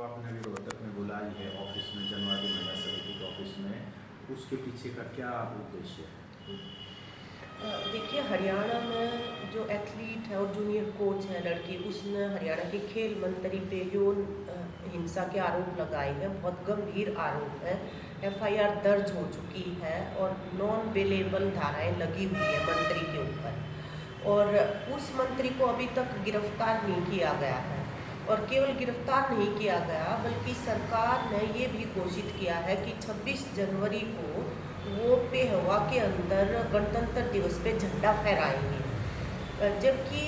तो आपने अभी रोहतक में बुलाई है ऑफिस में, जनवादी महिला समिति के ऑफिस में, उसके पीछे का क्या उद्देश्य है? देखिए, हरियाणा में जो एथलीट है और जूनियर कोच है लड़की, उसने हरियाणा के खेल मंत्री पे यौन हिंसा के आरोप लगाए हैं। बहुत गंभीर आरोप है। एफआईआर दर्ज हो चुकी है और नॉन बेलेबल धाराएं लगी हुई है मंत्री के ऊपर, और उस मंत्री को अभी तक गिरफ्तार नहीं किया गया है। और केवल गिरफ्तार नहीं किया गया, बल्कि सरकार ने ये भी घोषित किया है कि 26 जनवरी को वो पेहवा के अंदर गणतंत्र दिवस पे झंडा फहराएंगे। जबकि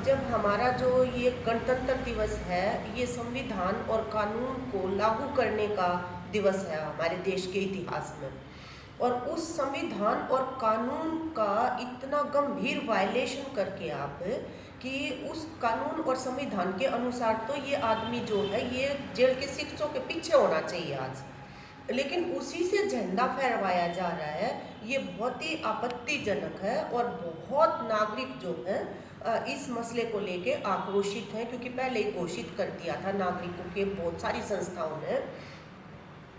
जब हमारा जो ये गणतंत्र दिवस है, ये संविधान और कानून को लागू करने का दिवस है हमारे देश के इतिहास में, और उस संविधान और कानून का इतना गंभीर वायलेशन करके आप कि उस कानून और संविधान के अनुसार तो ये आदमी जो है ये जेल के शिक्षों के पीछे होना चाहिए आज, लेकिन उसी से झंडा फहराया जा रहा है। ये बहुत ही आपत्तिजनक है और बहुत नागरिक जो है इस मसले को लेके आक्रोशित हैं, क्योंकि पहले ही घोषित कर दिया था नागरिकों के बहुत सारी संस्थाओं ने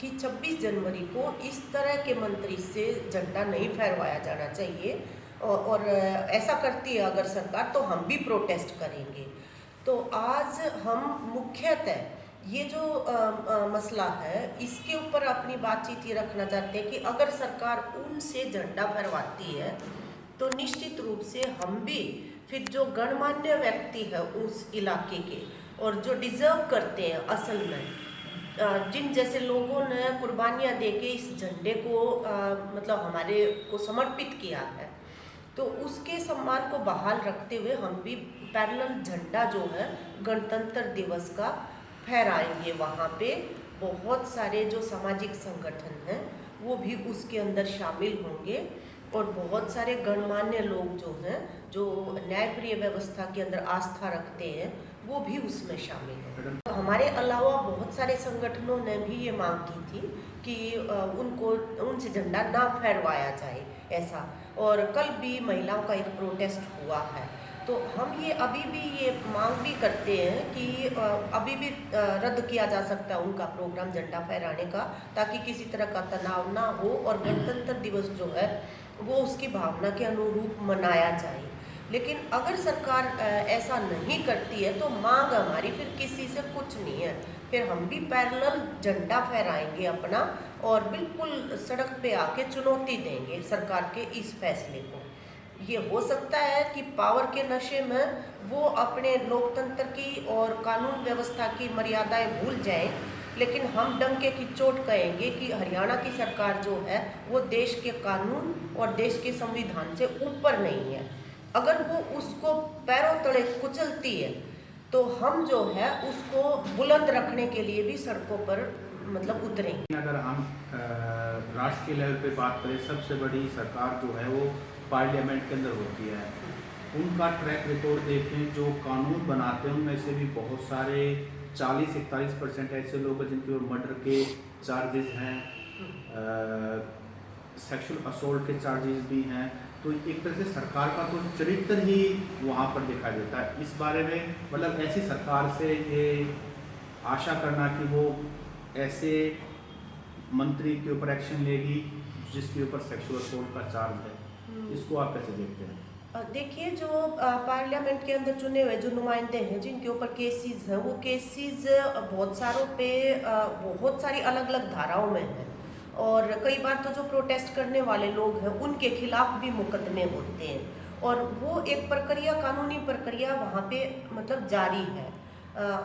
कि 26 जनवरी को इस तरह के मंत्री से झंडा नहीं फहरवाया जाना चाहिए, और ऐसा करती है अगर सरकार तो हम भी प्रोटेस्ट करेंगे। तो आज हम मुख्यतः ये जो मसला है इसके ऊपर अपनी बातचीत ये रखना चाहते हैं कि अगर सरकार उनसे झंडा फहरवाती है तो निश्चित रूप से हम भी फिर जो गणमान्य व्यक्ति है उस इलाके के और जो डिजर्व करते हैं असल में, जिन जैसे लोगों ने कुर्बानियाँ देके इस झंडे को मतलब हमारे को समर्पित किया है, तो उसके सम्मान को बहाल रखते हुए हम भी पैरेलल झंडा जो है गणतंत्र दिवस का फहराएंगे। वहाँ पे बहुत सारे जो सामाजिक संगठन हैं वो भी उसके अंदर शामिल होंगे, और बहुत सारे गणमान्य लोग जो हैं जो न्यायप्रिय व्यवस्था के अंदर आस्था रखते हैं वो भी उसमें शामिल हैं। हमारे अलावा बहुत सारे संगठनों ने भी ये मांग की थी कि उनसे झंडा ना फहरवाया जाए ऐसा, और कल भी महिलाओं का एक प्रोटेस्ट हुआ है। तो हम ये अभी भी ये मांग भी करते हैं कि अभी भी रद्द किया जा सकता है उनका प्रोग्राम झंडा फहराने का, ताकि किसी तरह का तनाव ना हो और गणतंत्र दिवस जो है वो उसकी भावना के अनुरूप मनाया जाए। लेकिन अगर सरकार ऐसा नहीं करती है तो मांग हमारी फिर किसी से कुछ नहीं है, फिर हम भी पैरेलल झंडा फहराएंगे अपना, और बिल्कुल सड़क पे आके चुनौती देंगे सरकार के इस फैसले को। ये हो सकता है कि पावर के नशे में वो अपने लोकतंत्र की और कानून व्यवस्था की मर्यादाएं भूल जाएं, लेकिन हम डंके की चोट कहेंगे कि हरियाणा की सरकार जो है वो देश के कानून और देश के संविधान से ऊपर नहीं है। अगर वो उसको पैरों तले कुचलती है तो हम जो है उसको बुलंद रखने के लिए भी सड़कों पर मतलब उतरेंगे। अगर हम राष्ट्रीय लेवल पे बात करें, सबसे बड़ी सरकार जो है वो पार्लियामेंट के अंदर होती है। उनका ट्रैक रिकॉर्ड देखें, जो कानून बनाते हैं उनमें से भी बहुत सारे 40-41% ऐसे लोग हैं जिनके ऊपर मर्डर के चार्जेस हैं, सेक्सुअल असोल्ट के चार्जेस भी हैं। तो एक तरह से सरकार का तो चरित्र ही वहाँ पर दिखाई देता है। इस बारे में मतलब ऐसी सरकार से ये आशा करना कि वो ऐसे मंत्री के ऊपर एक्शन लेगी जिसके ऊपर सेक्सुअल असोल्ट का चार्ज है, इसको आप कैसे देखते हैं? देखिए, जो पार्लियामेंट के अंदर चुने हुए जो नुमाइंदे हैं जिनके ऊपर केसेस हैं, वो केसेस बहुत सारों पे बहुत सारी अलग अलग धाराओं में हैं, और कई बार तो जो प्रोटेस्ट करने वाले लोग हैं उनके खिलाफ भी मुकदमे होते हैं, और वो एक प्रक्रिया, कानूनी प्रक्रिया वहाँ पे मतलब जारी है,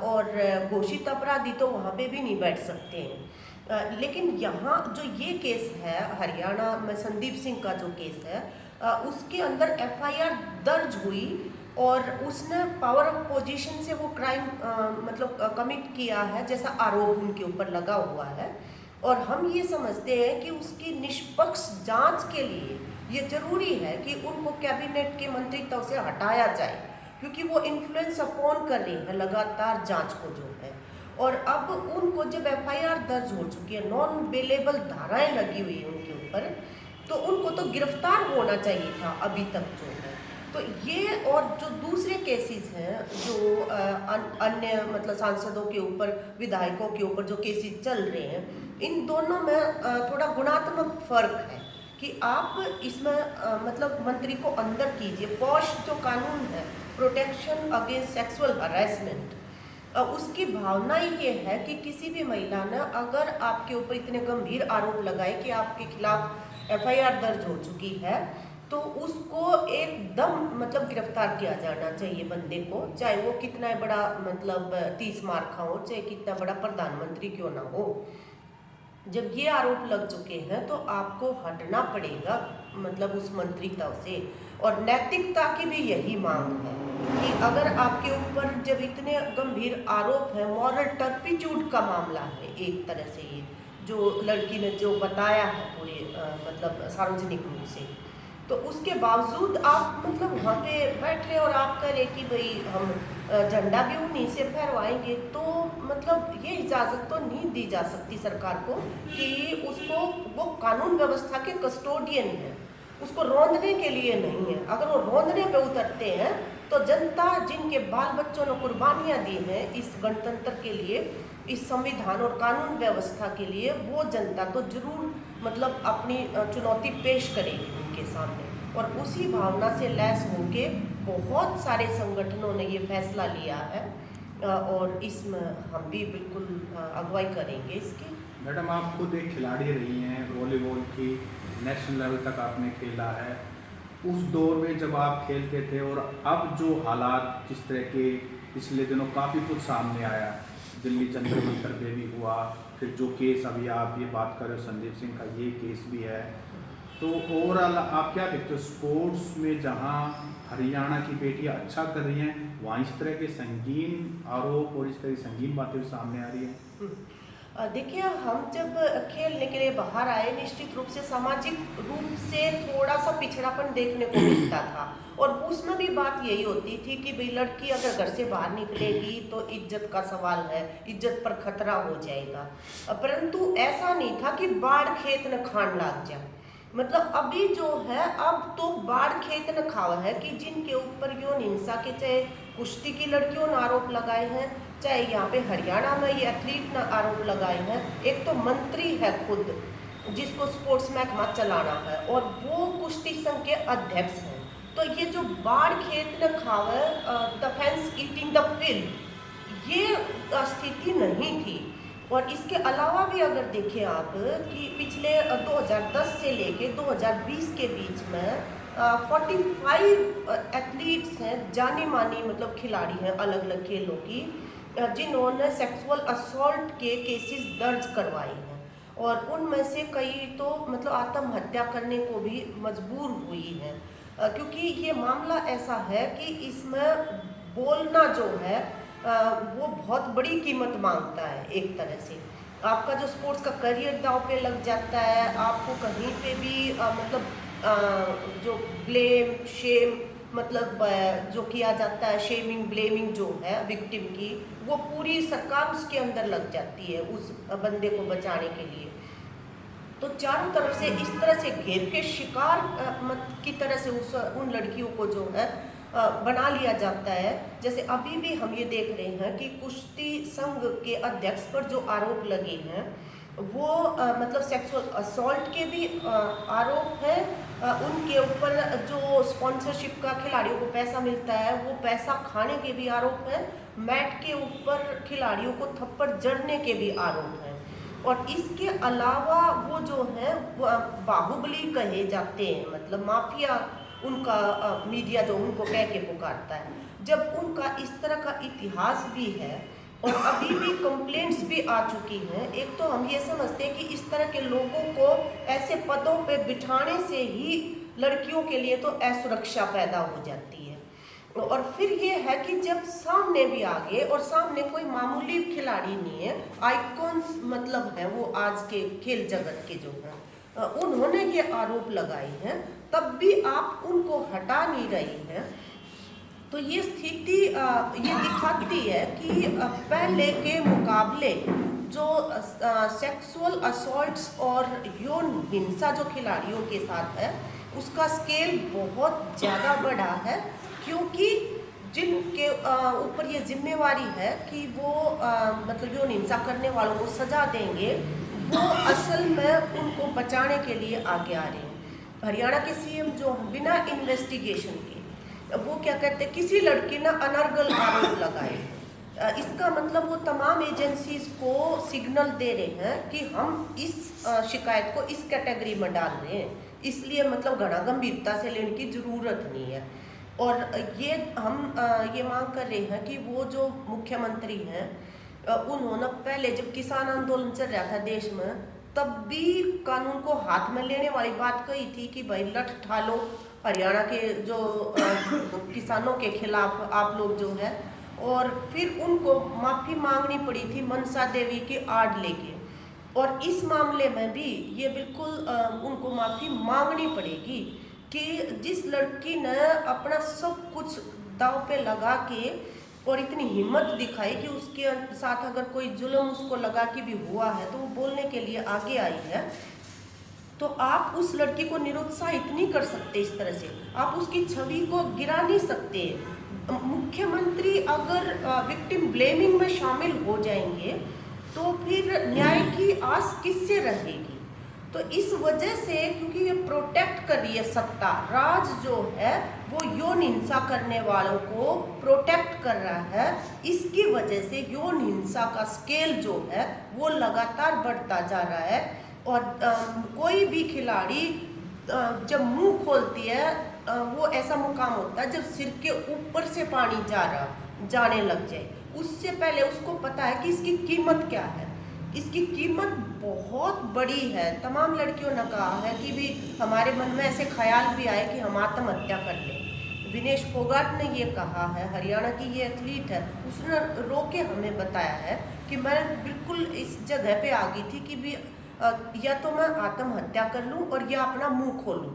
और घोषित अपराधी तो वहाँ पे भी नहीं बैठ सकते हैं। लेकिन यहाँ जो ये केस है हरियाणा में संदीप सिंह का जो केस है, उसके अंदर एफआईआर दर्ज हुई और उसने पावर ऑफ पोजीशन से वो क्राइम मतलब कमिट किया है जैसा आरोप उनके ऊपर लगा हुआ है, और हम ये समझते हैं कि उसकी निष्पक्ष जांच के लिए ये जरूरी है कि उनको कैबिनेट के मंत्रित्व से हटाया जाए, क्योंकि वो इन्फ्लुएंस अपॉन कर रही है लगातार जांच को जो है। और अब उनको जब एफआईआर दर्ज हो चुकी है, नॉन बेलेबल धाराएं लगी हुई है उनके ऊपर, तो उनको तो गिरफ्तार होना चाहिए था अभी तक जो है। तो ये और जो दूसरे केसेस हैं जो अन्य मतलब सांसदों के ऊपर, विधायकों के ऊपर जो केसेस चल रहे हैं, इन दोनों में थोड़ा गुणात्मक फर्क है कि आप इसमें मतलब मंत्री को अंदर कीजिए। पॉश जो कानून है, प्रोटेक्शन अगेंस्ट सेक्सुअल हरेसमेंट, उसकी भावना ही ये है कि किसी भी महिला ने अगर आपके ऊपर इतने गंभीर आरोप लगाए कि आपके खिलाफ एफआईआर दर्ज हो चुकी है, तो उसको एकदम मतलब गिरफ्तार किया जाना चाहिए बंदे को, चाहे वो कितना बड़ा मतलब 30 मार खा हो, चाहे कितना बड़ा प्रधानमंत्री क्यों ना हो। जब ये आरोप लग चुके हैं तो आपको हटना पड़ेगा मतलब उस मंत्रित्व से। और नैतिकता की भी यही मांग है कि अगर आपके ऊपर जब इतने गंभीर आरोप है, मॉरल टर्पिट्यूड का मामला है एक तरह से, ये जो लड़की ने जो बताया है पूरे मतलब सार्वजनिक रूप से, तो उसके बावजूद आप मतलब वहाँ पे बैठे और आप कह रहे कि भाई हम झंडा भी उन्हीं से फहरवाएंगे, तो मतलब ये इजाज़त तो नहीं दी जा सकती सरकार को कि उसको, वो कानून व्यवस्था के कस्टोडियन है, उसको रौंदने के लिए नहीं है। अगर वो रौंदने पे उतरते हैं तो जनता, जिनके बाल बच्चों ने कुर्बानियाँ दी हैं इस गणतंत्र के लिए, इस संविधान और कानून व्यवस्था के लिए, वो जनता तो जरूर मतलब अपनी चुनौती पेश करेगी उनके सामने। और उसी भावना से लैस होके बहुत सारे संगठनों ने ये फैसला लिया है और इसमें हम भी बिल्कुल अगुवाई करेंगे इसकी। मैडम, आप खुद एक खिलाड़ी रही हैं, वॉलीबॉल की नेशनल लेवल तक आपने खेला है। उस दौर में जब आप खेलते थे और अब जो हालात जिस तरह के पिछले दिनों काफ़ी कुछ सामने आया, दिल्ली जंतर मंतर पे भी हुआ, फिर जो केस अभी आप ये बात कर रहे हो संदीप सिंह का, ये केस भी है, तो ओवरऑल आप क्या देखते हो स्पोर्ट्स में? जहां हरियाणा की बेटियां अच्छा कर रही हैं, वहाँ इस तरह के संगीन आरोप और इस तरह की संगीन बातें सामने आ रही हैं। देखिए, हम जब खेलने के लिए बाहर आए, निश्चित रूप से सामाजिक रूप से थोड़ा सा पिछड़ापन देखने को मिलता था और उसमें भी बात यही होती थी कि भाई लड़की अगर घर से बाहर निकलेगी तो इज्जत का सवाल है, इज्जत पर खतरा हो जाएगा। परंतु ऐसा नहीं था कि बाढ़ खेत न खान लाग जाए। मतलब अभी जो है, अब तो बाढ़ खेत न खावा है कि जिनके ऊपर यौन हिंसा के, चाहे कुश्ती की लड़कियों ने आरोप लगाए हैं, चाहे यहाँ पे हरियाणा में ये एथलीट ने आरोप लगाए हैं। एक तो मंत्री है खुद जिसको स्पोर्ट्स महकमा चलाना है और वो कुश्ती संघ के अध्यक्ष हैं। तो ये जो बाढ़ खेत न खावे, the fence eating the field, ये स्थिति नहीं थी। और इसके अलावा भी अगर देखें आप कि पिछले 2010 से लेके 2020 के बीच में 45 एथलीट्स हैं, जानी मानी मतलब खिलाड़ी हैं अलग अलग खेलों की, जिन्होंने सेक्सुअल असॉल्ट के केसेस दर्ज करवाए हैं और उनमें से कई तो मतलब आत्महत्या करने को भी मजबूर हुई हैं, क्योंकि ये मामला ऐसा है कि इसमें बोलना जो है वो बहुत बड़ी कीमत मांगता है। एक तरह से आपका जो स्पोर्ट्स का करियर दांव पे लग जाता है, आपको कहीं पे भी मतलब जो ब्लेम शेम मतलब जो किया जाता है, शेमिंग ब्लेमिंग जो है विक्टिम की, वो पूरी सरकार उसके अंदर लग जाती है उस बंदे को बचाने के लिए। तो चारों तरफ से इस तरह से घेर के शिकार की तरह से उन लड़कियों को जो है बना लिया जाता है। जैसे अभी भी हम ये देख रहे हैं कि कुश्ती संघ के अध्यक्ष पर जो आरोप लगे हैं वो मतलब सेक्सुअल असॉल्ट के भी आरोप है, उनके ऊपर जो स्पॉन्सरशिप का खिलाड़ियों को पैसा मिलता है वो पैसा खाने के भी आरोप हैं, मैट के ऊपर खिलाड़ियों को थप्पड़ जड़ने के भी आरोप हैं। और इसके अलावा वो जो है बाहुबली कहे जाते हैं, मतलब माफिया उनका मीडिया जो उनको कह के पुकारता है। जब उनका इस तरह का इतिहास भी है और अभी भी कंप्लेंट्स भी आ चुकी हैं, एक तो हम ये समझते हैं कि इस तरह के लोगों को ऐसे पदों पे बिठाने से ही लड़कियों के लिए तो असुरक्षा पैदा हो जाती है। और फिर ये है कि जब सामने भी आ गए और सामने कोई मामूली खिलाड़ी नहीं है, आइकॉन्स मतलब है वो आज के खेल जगत के जो हैं, उन्होंने ये आरोप लगाए हैं, तब भी आप उनको हटा नहीं रही हैं। तो ये स्थिति ये दिखाती है कि पहले के मुकाबले जो सेक्सुअल असॉल्ट्स और यौन हिंसा जो खिलाड़ियों के साथ है उसका स्केल बहुत ज़्यादा बढ़ा है, क्योंकि जिन के ऊपर ये जिम्मेवारी है कि वो मतलब यौन हिंसा करने वालों को सजा देंगे, वो असल में उनको बचाने के लिए आगे आ रहे हैं। हरियाणा के सीएम जो बिना इन्वेस्टिगेशन के वो क्या कहते हैं, किसी लड़की ने अनर्गल आरोप लगाए, इसका मतलब वो तमाम एजेंसीज को सिग्नल दे रहे हैं कि हम इस शिकायत को इस कैटेगरी में डाल रहे हैं, इसलिए मतलब घना गंभीरता से लेने की ज़रूरत नहीं है। और ये हम ये मांग कर रहे हैं कि वो जो मुख्यमंत्री हैं उन्होंने पहले जब किसान आंदोलन चल रहा था देश में, तब भी कानून को हाथ में लेने वाली बात कही थी कि भाई लठ ठालो, हरियाणा के जो किसानों के खिलाफ आप लोग जो है, और फिर उनको माफ़ी मांगनी पड़ी थी मनसा देवी की आड़ लेके। और इस मामले में भी ये बिल्कुल उनको माफ़ी मांगनी पड़ेगी कि जिस लड़की ने अपना सब कुछ दांव पे लगा के और इतनी हिम्मत दिखाई कि उसके साथ अगर कोई जुल्म उसको लगा के भी हुआ है तो वो बोलने के लिए आगे आई है, तो आप उस लड़की को निरुत्साहित नहीं कर सकते इस तरह से, आप उसकी छवि को गिरा नहीं सकते। मुख्यमंत्री अगर विक्टिम ब्लेमिंग में शामिल हो जाएंगे तो फिर न्याय की आस किससे रहेगी? तो इस वजह से, क्योंकि ये प्रोटेक्ट कर रही है सत्ता, राज जो है वो यौन हिंसा करने वालों को प्रोटेक्ट कर रहा है, इसकी वजह से यौन हिंसा का स्केल जो है वो लगातार बढ़ता जा रहा है। और कोई भी खिलाड़ी जब मुंह खोलती है वो ऐसा मुकाम होता है जब सिर के ऊपर से पानी जाने लग जाए, उससे पहले उसको पता है कि इसकी कीमत क्या है। इसकी कीमत बहुत बड़ी है। तमाम लड़कियों ने कहा है कि भी हमारे मन में ऐसे ख्याल भी आए कि हम आत्महत्या कर लें। विनेश फोगाट ने ये कहा है, हरियाणा की ये एथलीट है, उसने रो के हमें बताया है कि मैं बिल्कुल इस जगह पे आ गई थी कि भी या तो मैं आत्महत्या कर लूं और या अपना मुंह खोलूं।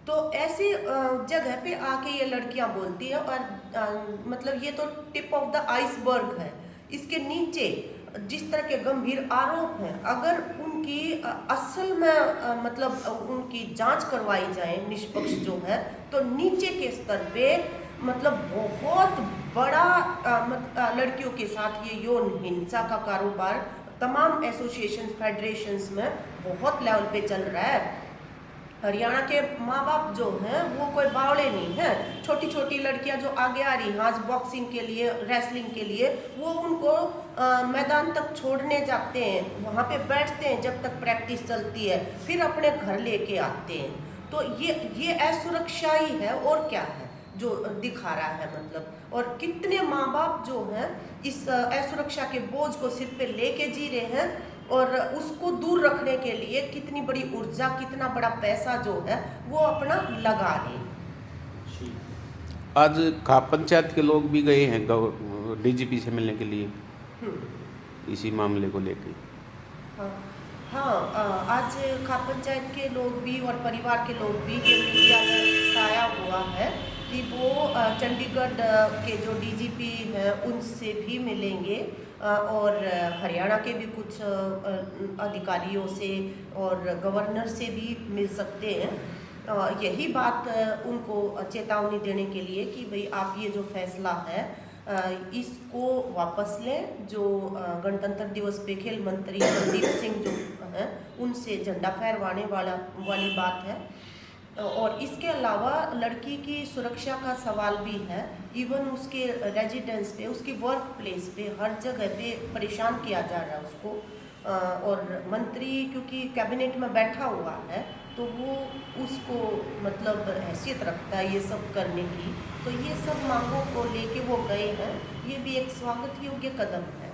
तो ऐसी जगह पे आके ये लड़कियां बोलती हैं। और मतलब ये तो टिप ऑफ द आइसबर्ग है, इसके नीचे जिस तरह के गंभीर आरोप हैं, अगर उनकी असल में मतलब उनकी जांच करवाई जाए निष्पक्ष जो है, तो नीचे के स्तर पे मतलब बहुत बड़ा लड़कियों के साथ ये यौन हिंसा का कारोबार तमाम एसोसिएशन फेडरेशंस में बहुत लेवल पे चल रहा है। हरियाणा के माँ बाप जो हैं वो कोई बावड़े नहीं हैं। छोटी छोटी लड़कियां जो आगे आ रही हैं आज बॉक्सिंग के लिए, रेसलिंग के लिए, वो उनको मैदान तक छोड़ने जाते हैं, वहाँ पे बैठते हैं जब तक प्रैक्टिस चलती है, फिर अपने घर लेके आते हैं। तो ये असुरक्षा ही है और क्या है जो दिखा रहा है मतलब। और कितने माँ बाप जो हैं इस असुरक्षा के बोझ को सिर पे लेके जी रहे हैं, और उसको दूर रखने के लिए कितनी बड़ी ऊर्जा, कितना बड़ा पैसा जो है वो अपना लगा रहे हैं। आज खाप पंचायत के लोग भी गए हैं डीजीपी से मिलने के लिए इसी मामले को लेकर। हाँ, आज खाप पंचायत के लोग भी और परिवार के लोग भी ये मीडिया में आया हुआ है कि वो चंडीगढ़ के जो डीजीपी हैं उनसे भी मिलेंगे और हरियाणा के भी कुछ अधिकारियों से और गवर्नर से भी मिल सकते हैं। यही बात उनको चेतावनी देने के लिए कि भाई आप ये जो फैसला है इसको वापस लें। जो गणतंत्र दिवस पे खेल मंत्री संदीप सिंह जो हैं उनसे झंडा फहरवाने वाली बात है। और इसके अलावा लड़की की सुरक्षा का सवाल भी है। इवन उसके रेजिडेंस पे, उसकी वर्क प्लेस पे, हर जगह पे परेशान किया जा रहा है उसको। और मंत्री क्योंकि कैबिनेट में बैठा हुआ है तो वो उसको मतलब हैसियत रखता है ये सब करने की। तो ये सब मांगों को लेके वो गए हैं, ये भी एक स्वागत योग्य कदम है।